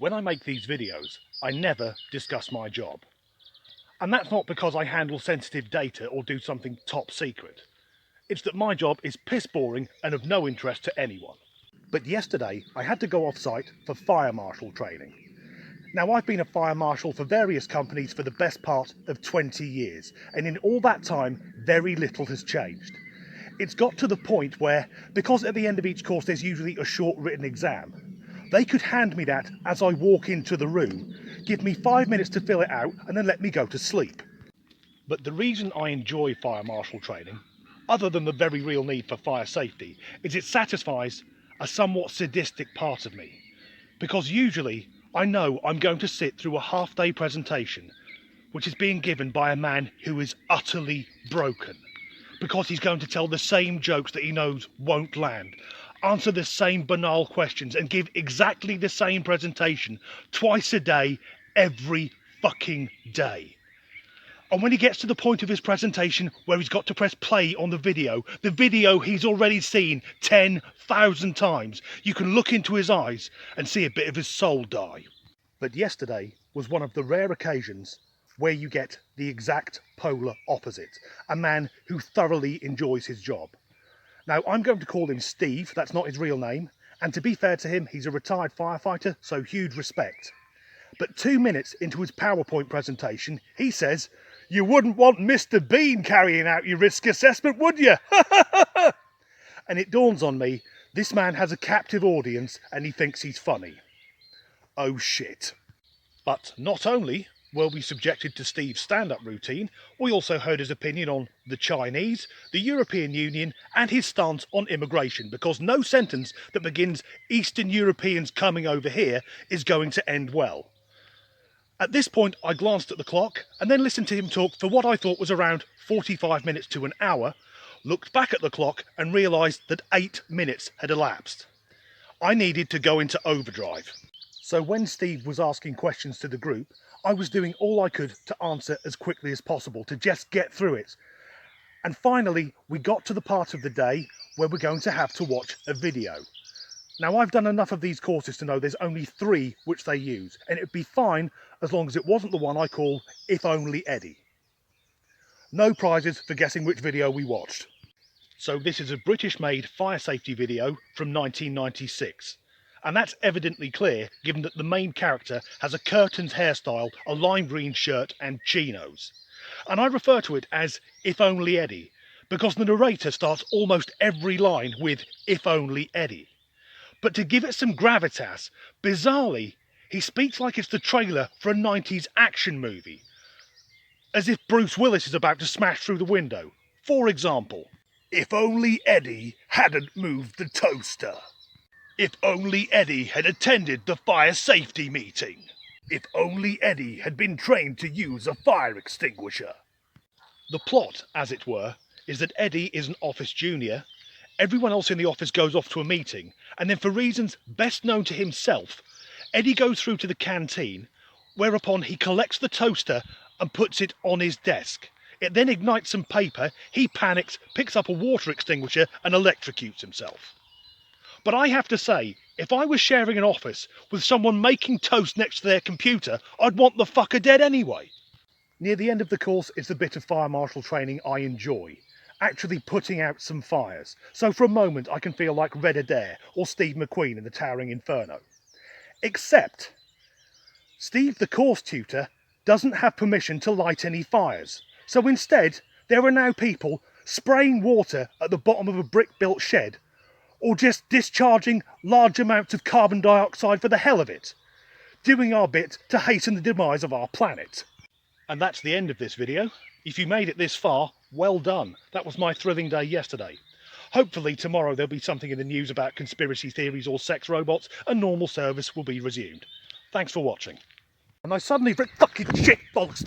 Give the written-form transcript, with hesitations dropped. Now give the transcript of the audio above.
When I make these videos, I never discuss my job. And that's not because I handle sensitive data or do something top secret. It's that my job is piss boring and of no interest to anyone. But yesterday I had to go off site for fire marshal training. Now, I've been a fire marshal for various companies for the best part of 20 years, and in all that time very little has changed. It's got to the point where, because at the end of each course there's usually a short written exam, they could hand me that as I walk into the room, give me 5 minutes to fill it out and then let me go to sleep. But the reason I enjoy fire marshal training, other than the very real need for fire safety, is it satisfies a somewhat sadistic part of me. Because usually I know I'm going to sit through a half-day presentation which is being given by a man who is utterly broken. Because he's going to tell the same jokes that he knows won't land, answer the same banal questions and give exactly the same presentation twice a day, every fucking day. And when he gets to the point of his presentation where he's got to press play on the video he's already seen 10,000 times, you can look into his eyes and see a bit of his soul die. But yesterday was one of the rare occasions where you get the exact polar opposite. A man who thoroughly enjoys his job. Now, I'm going to call him Steve, that's not his real name, and to be fair to him, he's a retired firefighter, so huge respect. But 2 minutes into his PowerPoint presentation, he says, "You wouldn't want Mr. Bean carrying out your risk assessment, would you?" And it dawns on me, this man has a captive audience and he thinks he's funny. Oh shit. But not only were we subjected to Steve's stand-up routine, we also heard his opinion on the Chinese, the European Union and his stance on immigration, because no sentence that begins Eastern Europeans coming over here is going to end well. At this point I glanced at the clock and then listened to him talk for what I thought was around 45 minutes to an hour, looked back at the clock and realised that 8 minutes had elapsed. I needed to go into overdrive. So when Steve was asking questions to the group, I was doing all I could to answer as quickly as possible, to just get through it. And finally, we got to the part of the day where we're going to have to watch a video. Now, I've done enough of these courses to know there's only 3 which they use, and it'd be fine as long as it wasn't the one I call If Only Eddie. No prizes for guessing which video we watched. So this is a British-made fire safety video from 1996. And that's evidently clear given that the main character has a curtains hairstyle, a lime green shirt and chinos. And I refer to it as If Only Eddie because the narrator starts almost every line with If Only Eddie. But to give it some gravitas, bizarrely, he speaks like it's the trailer for a 90s action movie. As if Bruce Willis is about to smash through the window. For example, if only Eddie hadn't moved the toaster. If only Eddie had attended the fire safety meeting. If only Eddie had been trained to use a fire extinguisher. The plot, as it were, is that Eddie is an office junior, everyone else in the office goes off to a meeting, and then for reasons best known to himself, Eddie goes through to the canteen, whereupon he collects the toaster and puts it on his desk. It then ignites some paper, he panics, picks up a water extinguisher and electrocutes himself. But I have to say, if I was sharing an office with someone making toast next to their computer, I'd want the fucker dead anyway. Near the end of the course is the bit of fire marshal training I enjoy. Actually putting out some fires. So for a moment I can feel like Red Adair or Steve McQueen in the Towering Inferno. Except, Steve the course tutor doesn't have permission to light any fires. So instead, there are now people spraying water at the bottom of a brick-built shed or just discharging large amounts of carbon dioxide for the hell of it, doing our bit to hasten the demise of our planet. And that's the end of this video. If you made it this far, well done. That was my thrilling day yesterday. Hopefully tomorrow there'll be something in the news about conspiracy theories or sex robots and normal service will be resumed. Thanks for watching. And I suddenly fucking shit, bollocks.